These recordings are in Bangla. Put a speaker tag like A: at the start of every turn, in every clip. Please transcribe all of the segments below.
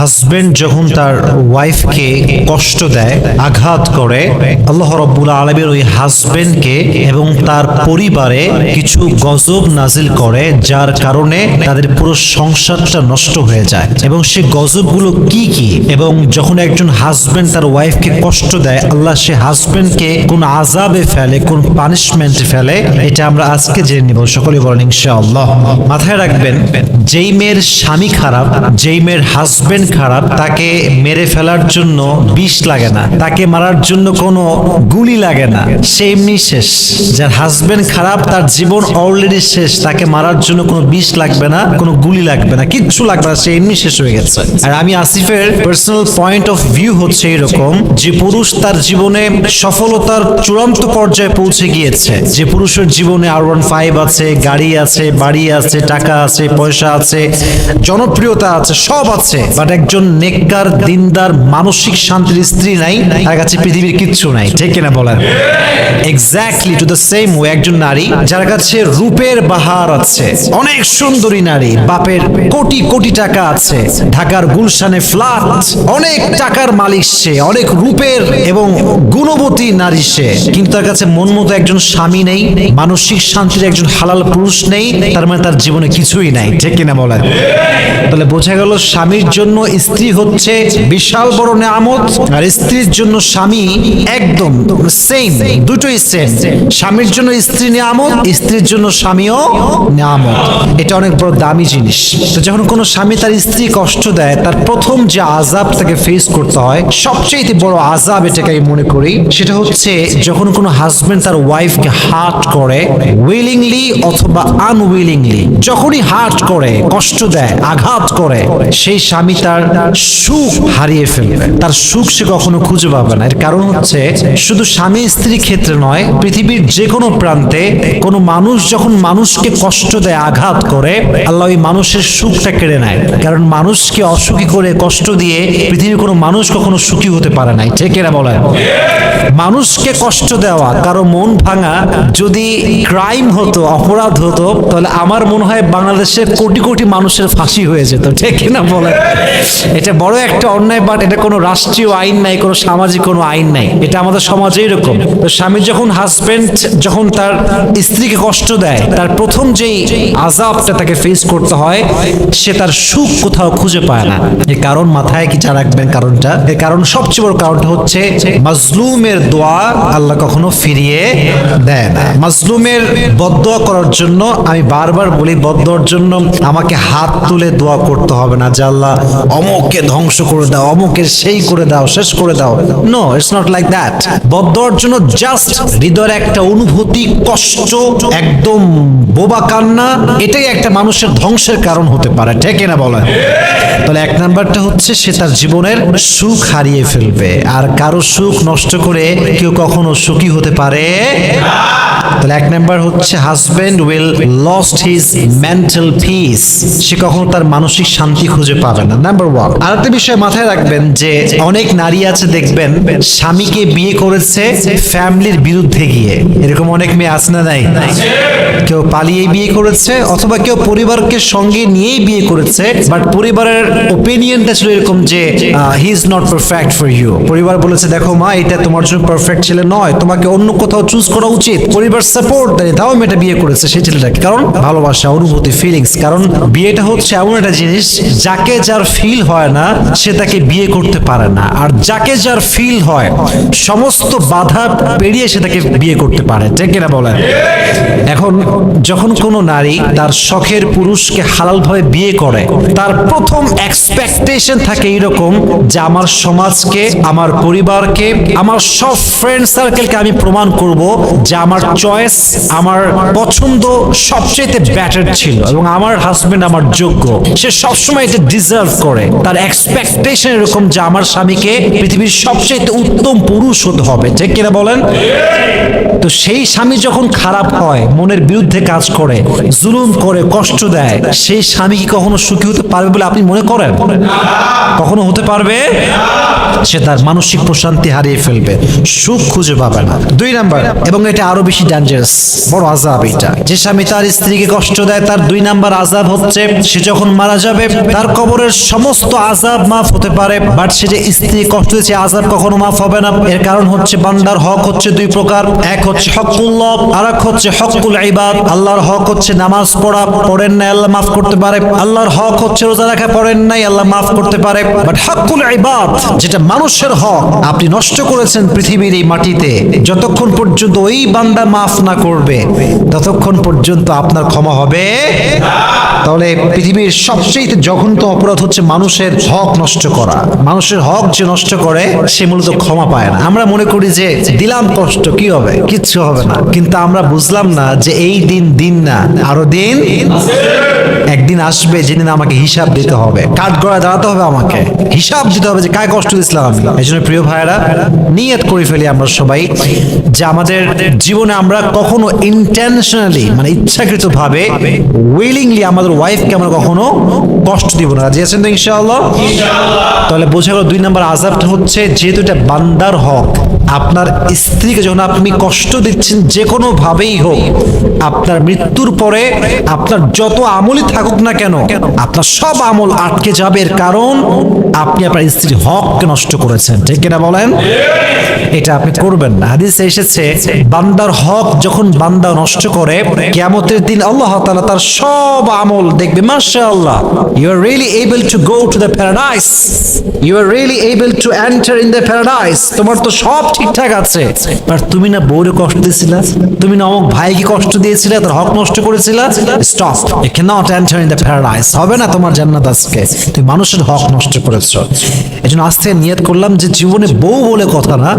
A: হাজবেন্ড যখন তার ওয়াইফকে কষ্ট দেয়, আঘাত করে, আল্লাহ রাব্বুল আলামিন ওই হাজবেন্ডকে এবং তার পরিবারে কিছু গজব নাজিল করে, যার কারণে তাদের পুরো সংসারটা নষ্ট হয়ে যায়। এবং সে গজবগুলো কি কি, এবং যখন একজন হাজবেন্ড তার ওয়াইফকে কষ্ট দেয়, আল্লাহ সে হাজবেন্ডকে কোন আযাবে ফেলে, কোন পানিশমেন্টে ফেলে, এটা আমরা আজকে জেনে নিব। সকলে বলেন ইনশাআল্লাহ। মাথায় রাখবেন, যেই মেয়ের স্বামী খারাপ, যেই মেয়ের হাজবেন্ড খারাপ, তাকে মেরে ফেলার জন্য বিষ লাগে না, তাকে মারার জন্য কোনো গুলি লাগে না, সে এমনি শেষ। যার হাজবেন্ড খারাপ, তার জীবন অলরেডি শেষ, তাকে মারার জন্য কোনো বিষ লাগবে না, কোনো গুলি লাগবে না, কিচ্ছু লাগবে না, সে এমনি শেষ হয়ে গেছে। আর আমি আসিফের পার্সোনাল পয়েন্ট অফ ভিউ হচ্ছে এরকম, যে পুরুষ তার জীবনে সফলতার চূড়ান্ত পর্যায়ে পৌঁছে গিয়েছে, যে পুরুষের জীবনে R15 আছে, গাড়ি আছে, বাড়ি আছে, টাকা আছে, পয়সা আছে, জনপ্রিয়তা আছে, সব আছে, বাট একজন নেককার দিনদার মানসিক শান্তির স্ত্রী নাই, তার কাছে পৃথিবীর কিচ্ছু নাই। ঠিক কিনা বলেন? Exactly to the same way, একজন নারী যার কাছে রূপের বাহার আছে, অনেক সুন্দরী নারী, বাপের কোটি কোটি টাকা আছে, ঢাকার গুলশানে ফ্ল্যাট, অনেক টাকার মালিক সে, অনেক রূপের এবং গুণবতী নারী সে, কিন্তু তার কাছে মন মতো একজন স্বামী নেই, মানসিক শান্তির একজন হালাল পুরুষ নেই, তার মানে তার জীবনে কিছুই নাই। ঠিক কিনা বলেন? তাহলে বোঝা গেল, স্বামীর জন্য স্ত্রী হচ্ছে বিশাল বড় নেয়ামত, আর স্ত্রীর জন্য স্বামী একদম সেম, দুটোই সেম। স্বামীর জন্য স্ত্রী নেয়ামত, স্ত্রীর জন্য স্বামীও নেয়ামত। এটা অনেক বড় দামি জিনিস। তো যখন কোনো স্বামী তার স্ত্রী কষ্ট দেয়, তার প্রথম যে আযাব তাকে ফেস করতে হয়, সবচেয়ে বড় আযাব এটাকে আমি মনে করি, সেটা হচ্ছে যখন কোনো হাজবেন্ড তার ওয়াইফকে হার্ট করে, উইলিংলি অথবা আনউইলিংলি, যখনই হার্ট করে, কষ্ট দেয়, আঘাত করে, সেই স্বামী তার সুখ হারিয়ে ফেলবে, তার সুখ সে কখনো খুঁজে পাবে না। এর কারণ হচ্ছে, শুধু স্বামী স্ত্রীর ক্ষেত্রে নয়, পৃথিবীর যে কোনো প্রান্তে কোনো মানুষ যখন মানুষকে কষ্ট দেয়, আঘাত করে, আল্লাহ ওই মানুষের সুখটা কেড়ে নেয়। কারণ মানুষকে অসুখী করে, কষ্ট দিয়ে পৃথিবীর কোনো মানুষ কখনো সুখী হতে পারে নাই। ঠিক এরা বলে, মানুষকে কষ্ট দেওয়া, কারো মন ভাঙা যদি ক্রাইম হতো, অপরাধ হতো, তাহলে আমার মনে হয় বাংলাদেশের কোটি কোটি মানুষের ফাঁসি হয়ে যেত। ঠিক না বলে? এটা বড় একটা অন্যায়, বাট এটা কোনো রাষ্ট্রীয় আইন নাই, কোনো সামাজিক কোনো আইন নাই, এটা আমাদের সমাজে এরকম। তো স্বামী যখন হাজবেন্ড যখন তার স্ত্রীকে কষ্ট দেয়, তার প্রথম যেই আযাবটা তাকে ফেস করতে হয়, সে তার সুখ কোথাও খুঁজে পায় না। এই কারণ মাথায় কি রাখবেন কারণটা? এর কারণ সবচেয়ে বড় কারণটা হচ্ছে, মাজলুমের দোয়া আল্লাহ কখনো ফিরিয়ে দেয় না। মাজলুমের বদদোয়া করার জন্য, আমি বারবার বলি, বদদোয়ার জন্য আমাকে হাত তুলে দোয়া করতে হবে না যে আল্লাহ অমুককে ধ্বংস করে দাও, অমুকের সেই করে দাও, শেষ করে দাও। No, it's not like that. বদদোয়ার জন্য জাস্ট হৃদয়ের একটা অনুভূতি, কষ্ট, একদম বোবা কান্না, এটাই একটা মানুষের ধ্বংসের কারণ হতে পারে। ঠিক না বলেন? তাহলে এক নাম্বারটা হচ্ছে, সে তার জীবনের সুখ হারিয়ে ফেলবে, আর কারো সুখ নষ্ট করে কেউ কখনো সুখী হতে পারে না। তাহলে এক নাম্বার হচ্ছে, husband will lost his mental peace, সে কখনো তার মানসিক শান্তি খুঁজে পাবে না। Number one. আরেকটা বিষয় মাথায় রাখবেন, যে অনেক নারী আছে দেখবেন, স্বামীকে বিয়ে করেছে ফ্যামিলির বিরুদ্ধে গিয়ে, এরকম অনেক মেয়ে আছে না? নাই? কেউ পালিয়ে বিয়ে করেছে, অথবা কেউ পরিবারকে সঙ্গে নিয়েই বিয়ে করেছে, বাট পরিবারের ওপিনিয়নটা ছিল এরকম যে he is not perfect for you. পরিবার বলেছে, দেখো মা, এটা তোমার জন্য পারফেক্ট ছেলে নয়, তোমাকে অন্য কোথাও চুজ করা উচিত। পরিবার সাপোর্ট দেয়, তাও মেয়েটা বিয়ে করেছে সেই ছেলেটাকে, কারণ ভালোবাসা, অনুভূতি, ফিলিংস। কারণ বিয়েটা হচ্ছে এমন একটা জিনিস, যাকে যার ফিল হয় না, সে তাকে বিয়ে করতে পারে না, আর যাকে যার ফিল হয়, সমস্ত বাধা পেরিয়ে সে তাকে বিয়ে করতে পারে। ঠিক কিনা বলেন? এখন যখন কোনো নারী তার শখের পুরুষকে হালালভাবে বিয়ে করে, তার প্রথম এক্সপেকটেশন থাকে এরকম, যে আমার সমাজকে, আমার পরিবারকে, আমার সব ফ্রেন্ড সার্কেলকে আমি প্রমাণ করব যে আমার চয়েস, আমার পছন্দ সবচেয়ে বেটার ছিল, এবং আমার হাজবেন্ড আমার যোগ্য, সে সবসময় এটা ডিজার্ভ করে। তার এক্সপেকটেশন এরকম যে আমার স্বামীকে পৃথিবীর সবচেয়ে উত্তম পুরুষ হতে হবে। ঠিক কিনা বলেন? তো সেই স্বামী যখন খারাপ হয়, মনের বিরুদ্ধে কাজ করে, জুলুম করে, কষ্ট দেয়, সেই স্বামী কি কখনো সুখী হতে পারবে বলে আপনি মনে করেন? কখনো হতে পারবে? সে তার মানসিক প্রশান্তি হারিয়ে ফেলবে, সুখ খুঁজে পাবে না। 2 নাম্বার, এবং এটা আরো বেশি ডেঞ্জারাস, বড় আযাব এটা। যে স্বামী তার স্ত্রীকে কষ্ট দেয়, তার 2 নাম্বার আযাব হচ্ছে সে যখন মারা যাবে তার কবরের সমস্ত আযাব মাফ হতে পারে, বাট সে যে স্ত্রী কষ্ট দিয়েছে আযাব কখনো মাফ হবে না। এর কারণ হচ্ছে বান্দার হক হচ্ছে 2 প্রকার, এক হচ্ছে হকুল্লাহ, আর এক হচ্ছে হকুল ইবাদ। আল্লাহর হক হচ্ছে নামাজ পড়া, পড়েন নাই আল্লাহ মাফ করতে পারে। আল্লাহর হক হচ্ছে রোজা রাখা, পড়েন নাই আল্লাহ মাফ করতে পারে। বাট হকুল ইবাদ, যেটা মানুষের হক, আপনি নষ্ট করেছেন পৃথিবীর এই মাটিতে, যতক্ষণ পর্যন্ত ওই বান্দা মাফ না করবে ততক্ষণ পর্যন্ত আপনার ক্ষমা হবে। তাহলে পৃথিবীর সবচেয়ে জঘন্য অপরাধ হচ্ছে মানুষের হক নষ্ট করা। মানুষের হক যে নষ্ট করে সে মূলত ক্ষমা পায় না। আমরা মনে করি যে দিলাম কষ্ট, কি হবে, কিচ্ছু হবে না, কিন্তু আমরা বুঝলাম না যে এই দিন না, আরো দিন একদিন আসবে যেদিন আমাকে হিসাব দিতে হবে, কাঠগড়ায় দাঁড়াতে হবে, আমাকে হিসাব দিতে হবে যে কায় কষ্ট দিয়েছিলাম আমি। এই জন্য প্রিয় ভাইরা, নিয়ত করে ফেলি আমরা সবাই যে আমাদের জীবনে আমরা কখনো ইন্টেনশনালি, মানে ইচ্ছাকৃত ভাবে, উইলিংলি আমাদের ওয়াইফকে আমরা কখনো কষ্ট দিব না। রাজি আছেন তো ইনশাআল্লাহ? তাহলে বোঝা গেল 2 নাম্বার আযাবটা হচ্ছে, যেহেতু এটা বান্দার হক, আপনার স্ত্রীকে যখন আপনি কষ্ট দিচ্ছেন যে কোনো ভাবেই হোক, আপনার মৃত্যুর পরে আপনার যত আমলই থাকুক না কেন, আপনার সব আমল আটকে যাবে। এর কারণ আপনি আপনার স্ত্রীর হককে নষ্ট করেছেন। ঠিক কিনা বলেন? এটা আপনি করবেন না। হাদিসে এসেছে বান্দার হক যখন বান্দা নষ্ট করে, কিয়ামতের দিন আল্লাহ তাআলা তার সব আমল দেখবে, মাশাআল্লাহ, you are really able to go to the paradise, you are really able to enter in the paradise, তোমার তো সব ঠিকঠাক আছে, আর তুমি না বউরে কষ্ট দিয়েছিলা, তুমি না অমুক ভাইকে কষ্ট দিয়েছিলে, তার হক নষ্ট করেছিলা, stop, you cannot enter in the paradise, হবে না তোমার জান্নাত আজকে, তুমি মানুষের হক নষ্ট করেছো। এজন্য আজ থেকে নিয়ত করলাম যে জীবনে বউ বলে কথা না,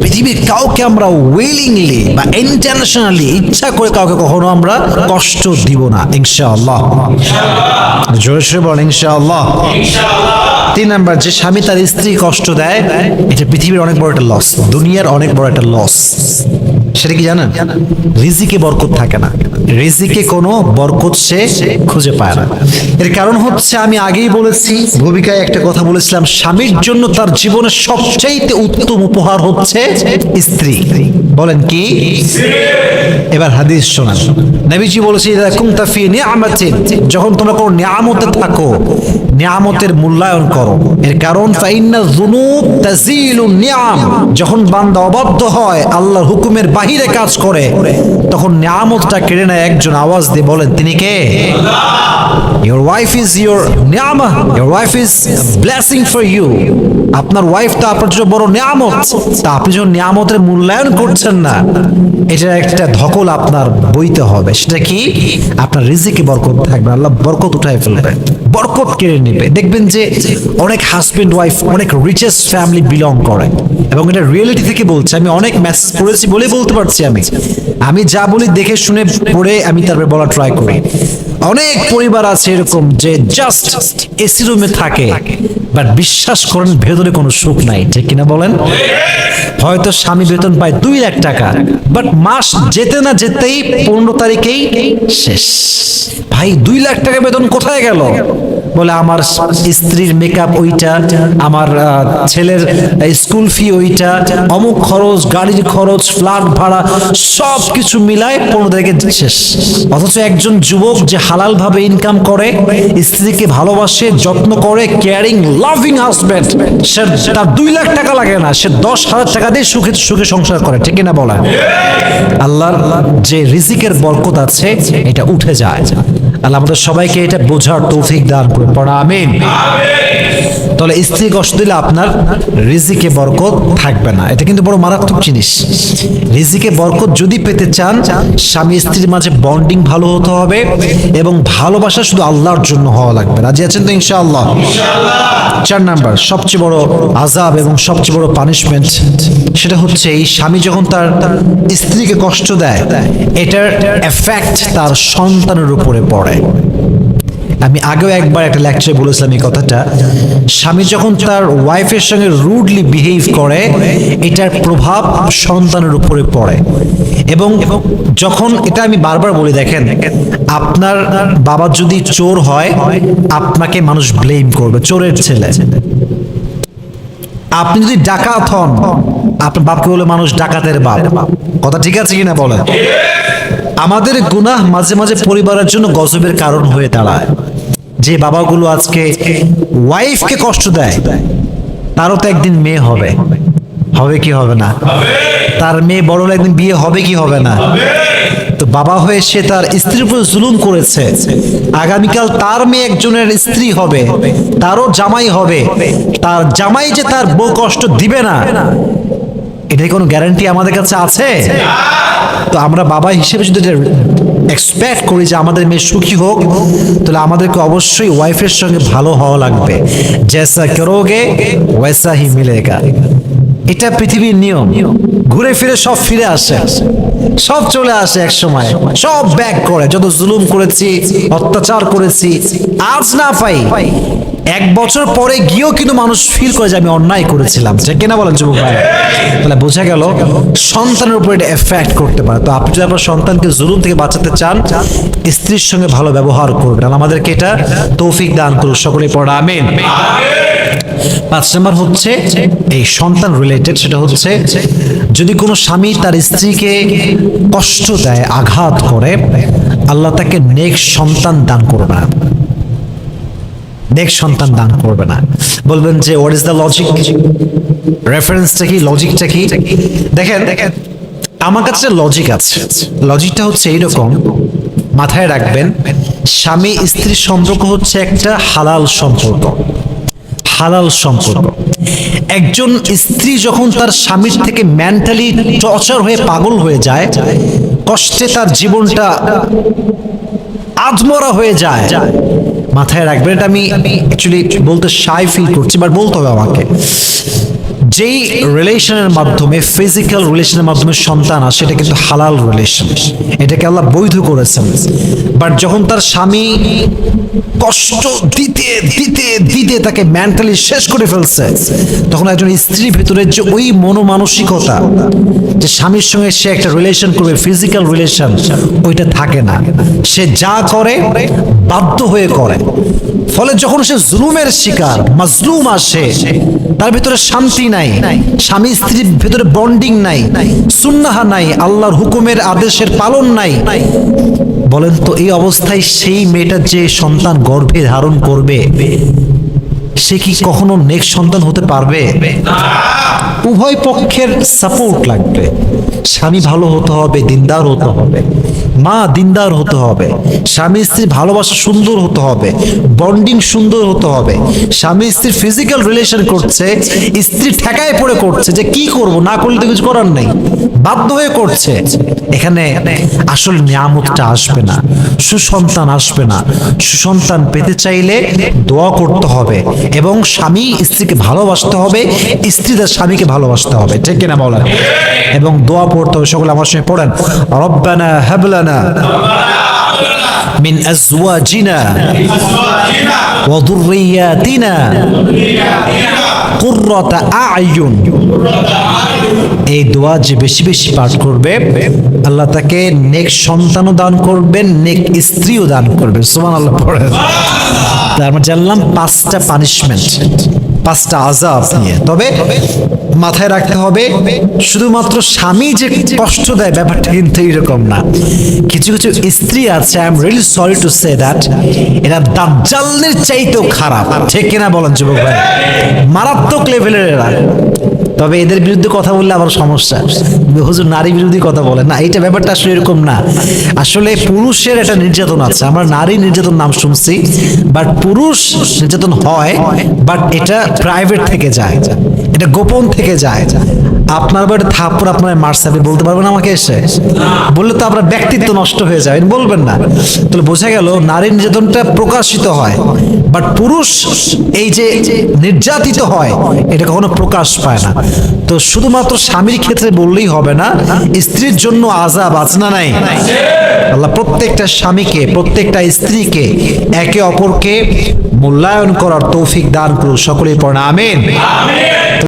A: পৃথিবীর কাউকে আমরা উইলিংলি বা ইন্টেনশনালি, ইচ্ছা করে কাউকে কখনো আমরা কষ্ট দিব না, ইনশাআল্লাহ। জোরে সরে বলেন ইনশাআল্লাহ। 3 নাম্বার, যে স্বামী তার স্ত্রী কষ্ট দেয়, এটা পৃথিবীর অনেক বড় একটা লস, দুনিয়ার অনেক বড় একটা লস। সেটা কি জানেন? রিজিকে বরকত থাকে না, রিজিকে কোনো বরকত সে খুঁজে পায় না। এর কারণ হচ্ছে, আমি আগেই বলেছি, ভূমিকায় একটা কথা বলেছিলাম, স্বামীর জন্য তার জীবনের সবচাইতে উত্তম উপহার হচ্ছে স্ত্রী। বলেন কি? এবার হাদিস শোনান। নবীজি বলেছে, ইযা কুনতা ফি নি'মাতিন, যখন তোমরা কোনো নিয়ামতে থাকো, নিয়ামতের মূল্যায়ন করো। এর কারণ ফাইন্না যুনুব তাজিলু নিয়াম, যখন বান্দা অবাধ্য হয়, আল্লাহর হুকুমের বাহিরে কাজ করে, তখন নিয়ামতটা কেড়ে নেয় একজন। আওয়াজ দিয়ে বলেন, তিনি কে? Your wife is your নিয়ামা, your wife is a blessing for you. আপনার ওয়াইফ তো আপনার জন্য বড় নিয়ামত, তা আপনি যখন নিয়ামতের মূল্যায়ন করছেন না, এটার একটা ধকল আপনার বইতে হবে। সেটা কি? আপনার রিজিকে বরকত থাকবে, আল্লাহ বরকত উঠায় ফেলবে, বরকত কেড়ে নেবে। দেখবেন যে অনেক হাজবেন্ড ওয়াইফ অনেক রিচেস্ট ফ্যামিলি বিলং করে, এবং এটা রিয়েলিটি থেকে বলছে। আমি অনেক মেসেজ পড়েছি বলে বলতে পারছি, আমি যা বলি দেখে শুনে পড়ে আমি তারপরে বলা ট্রাই করি। অনেক পরিবার আছে এরকম যে জাস্ট এসি রুমে থাকে, বাট বিশ্বাস করেন ভেতরে কোনো সুখ নাই। ঠিক কিনা বলেন? হয়তো স্বামী বেতন পায় 2 লাখ টাকা, বাট মাস যেতে না যেতেই 15 তারিখেই শেষ। ভাই 2 লাখ টাকা বেতন কোথায় গেল? বলে আমার স্ত্রীর মেকআপ ওইটা, আমার ছেলের স্কুল ফি ওইটা, অমুক খরচ, গাড়ির খরচ, ফ্ল্যাট ভাড়া, সব কিছু মিলায় 15 তারিখে শেষ। অথচ একজন যুবক যে হালাল ভাবে ইনকাম করে, স্ত্রীকে ভালোবাসে, যত্ন করে, কেয়ারিং লাভিং হাজবেন্ড, সে তার 2 লাখ টাকা লাগে না, সে 10,000 টাকা দিয়ে সুখে সুখে সংসার করে। ঠিক কিনা বলেন? আল্লাহর যে রিজিকের বরকত আছে, এটা উঠে যায়। আল্লাহ আমাদের সবাইকে এটা বোঝার তৌফিক দান করুন, পড়া আমিন। তাহলে স্ত্রী কষ্ট দিলে আপনার রিজিকে বরকত থাকবে না, এটা কিন্তু বড় মারাত্মক জিনিস। রিজিকে বরকত যদি পেতে চান, স্বামী স্ত্রীর মাঝে বন্ডিং ভালো হতে হবে, এবং ভালোবাসা শুধু আল্লাহর জন্য হওয়া লাগবে। রাজি আছেন তো ইনশাআল্লাহ? 4 নাম্বার, সবচেয়ে বড় আযাব এবং সবচেয়ে বড় পানিশমেন্ট, সেটা হচ্ছে এই স্বামী যখন তার স্ত্রীকে কষ্ট দেয়, এটার এফেক্ট তার সন্তানের উপরে পড়ে। আমি আগেও একবার একটা লেকচারে বলেছিলাম এই কথাটা। স্বামী যখন তার ওয়াইফের সঙ্গে রুডলি বিহেভ করে, এটার প্রভাব সন্তানের উপরে পড়ে। এবং যখন, এটা আমি বারবার বলি, দেখেন, আপনার বাবা যদি চোর হয়, আপনাকে মানুষ ব্লেম করবে, চোরের ছেলে। আপনি যদি ডাকাত হন, আপনার বাপকে বলে মানুষ ডাকাতের বাপ, কথা ঠিক আছে কিনা বলেন? আমাদের গুনাহ মাঝে মাঝে পরিবারের জন্য গজবের কারণ হয়ে দাঁড়ায়। যে বাবাগুলো আজকে ওয়াইফকে কষ্ট দেয়, তারও তো একদিন মেয়ে হবে, হবে কি হবে না? তার মেয়ে বড় হলে একদিন বিয়ে হবে কি হবে না? তো বাবা হয়ে সে তার স্ত্রীর উপর জুলুম করেছে, আগামীকাল তার মেয়ে একজনের স্ত্রী হবে, তারও জামাই হবে, তার জামাই যে তার বউ কষ্ট দিবে না, এটার কোনো গ্যারান্টি আমাদের কাছে আছে? তো আমরা বাবা হিসেবে যদি এক্সপেক্ট করি যে আমাদের মেয়ে সুখী হোক, তাহলে আমাদেরকে অবশ্যই ওয়াইফের সঙ্গে ভালো হওয়া লাগবে। জৈসা করোগে ওয়াইসা হি মিলেগা, এটা পৃথিবীর নিয়ম। ঘুরে ফিরে সব ফিরে আসে, সব চলে আসে এক সময়, সব ব্যাক করে। যত জুলুম করেছি, অত্যাচার করেছি, আজ না পাই, 1 বছর পরে গিয়েও কিন্তু মানুষ ফিল করে যে আমি অন্যায় করেছিলাম। যে কেনা বলেন যুবক ভাই? তাহলে বোঝা গেল সন্তানের উপর এটা এফেক্ট করতে পারে। তো আপনি যদি আপনার সন্তানকে জুলুম থেকে বাঁচাতে চান, স্ত্রীর সঙ্গে ভালো ব্যবহার করবেন। আমাদেরকে এটা তৌফিক দান করুন, সকলে পড়া আমিন। 5 নম্বর হচ্ছে এই সন্তান রিলেটেড, সেটা হচ্ছে যদি কোনো স্বামী তার স্ত্রীকে কষ্ট দেয়, আঘাত করে, আল্লাহ তাকে নেক সন্তান দান করবে না, নেক সন্তান দান করবে না। বলবেন যে হোয়াট ইজ দ্য লজিক, রেফারেন্সটা কি, লজিকটা কি? দেখেন, আমার কাছে লজিক আছে। লজিকটা হচ্ছে এইরকম, মাথায় রাখবেন, স্বামী স্ত্রীর সম্পর্ক হচ্ছে একটা হালাল সম্পর্ক, হালাল সম্পর্ক। একজন স্ত্রী যখন তার স্বামীর থেকে মেন্টালি টর্চার হয়ে পাগল হয়ে যায়, কষ্টে তার জীবনটা আধমরা হয়ে যায়, মাথায় রাখবেন, এটা আমি অ্যাকচুয়ালি বলতে শাই ফিল করছি, বাট বলতে হবে আমাকে। যেই রিলেশনের মাধ্যমে, ফিজিক্যাল রিলেশনের মাধ্যমে সন্তান আসে, এটা কিন্তু হালাল রিলেশন, এটাকে আল্লাহ বৈধ করেছেন। বাট যখন তার স্বামী কষ্ট দিতে দিতে দিতে তাকে মেন্টালি শেষ করে ফেলছে, তখন একজন স্ত্রীর ভেতরে যে ওই মনোমানসিকতা যে স্বামীর সঙ্গে সে একটা রিলেশন করবে, ফিজিক্যাল রিলেশন, ওইটা থাকে না। সে যা করে বাধ্য হয়ে করে। ফলে যখন সে জুলুমের শিকার, মাজলুম আসে, তার ভিতরে শান্তি নাই, স্বামী স্ত্রীর ভিতরে বন্ডিং নাই, সুন্নাহ নাই, আল্লাহর হুকুমের আদেশের পালন নাই। বলেন তো এই অবস্থায় সেই মেয়েটা যে সন্তান গর্ভে ধারণ করবে, সে কি কখনো নেক সন্তান হতে পারবে? উভয় পক্ষের সাপোর্ট লাগবে। স্বামী ভালো হতে হবে, দিনদার হতে হবে, মা দিনদার হতে হবে, স্বামী স্ত্রীর ভালোবাসা সুন্দর হতে হবে, বন্ডিং সুন্দর হতে হবে। স্বামী স্ত্রীর ফিজিক্যাল রিলেশন করছে, স্ত্রী ঠেকায় পড়ে করছে, যে কি করব, না করলে তো কিছু করার নেই, বাধ্য হয়ে করছে, এখানে আসল নিয়ামতটা আসবে না, সুসন্তান আসবে না। সুসন্তান পেতে চাইলে দোয়া করতে হবে, এবং স্বামী স্ত্রীকে ভালোবাসতে হবে, স্ত্রী তার স্বামীকে ভালোবাসতে হবে, ঠিক কিনা বলেন? এবং দোয়া পড়তে হবে। সকলে আমার সঙ্গে পড়েন, রব্বানা হাব লানা মিন আজওয়াজিনা ওয়া যুররিয়াতিনা কুররাতা আ'য়ুন। এই দোয়া যে বেশি বেশি পাঠ করবে, আল্লাহ তাকে নেক সন্তানও দান করবেন, নেক স্ত্রীও দান করবেন। সুবহানাল্লাহ পড়েন। তার মানে জানলাম 5টা পানিশমেন্ট, 5টা আযাব নিয়ে। তবে মাথায় রাখতে হবে, শুধুমাত্র স্বামী যে কষ্ট দেয় ব্যাপারটা কিন্তু এরকম না। কিছু কিছু স্ত্রী আছে, I am really sorry to say that, এরা দাজ্জালের চাইতেও খারাপ, ঠিক কিনা বলেন যুবক ভাই? মারাত্মক লেভেলের এরা। তবে এদের বিরুদ্ধে কথা বললে আবার সমস্যা, হুজুর নারী বিরোধী কথা বলে না, এইটা ব্যাপারটা আসলে এরকম না। আসলে পুরুষের একটা নির্যাতন আছে, আমরা নারী নির্যাতন নাম শুনছি, বাট পুরুষ নির্যাতন হয়, বাট এটা প্রাইভেট থেকে যায়, এটা গোপন থেকে যায়। আপনার বাড়িতে থাপ্পড় আপনার মারছে, আপনি বলতে পারবেন আমাকে এসে? বললে তো আপনার ব্যক্তিত্ব নষ্ট হয়ে যায়, বলবেন না। তাহলে বোঝা গেল নারীর নির্যাতনটা প্রকাশিত হয়, বাট পুরুষ এই যে নির্যাতিত হয়, এটা কখনো প্রকাশ পায় না। তো শুধুমাত্র স্বামীর ক্ষেত্রে বললেই হবে না, স্ত্রীর জন্য আযাব আছে না নাই? আল্লাহ প্রত্যেকটা স্বামীকে, প্রত্যেকটা স্ত্রীকে একে অপরকে মূল্যায়ন করার তৌফিক দান করুন। সকলেই পড়েন আমিন।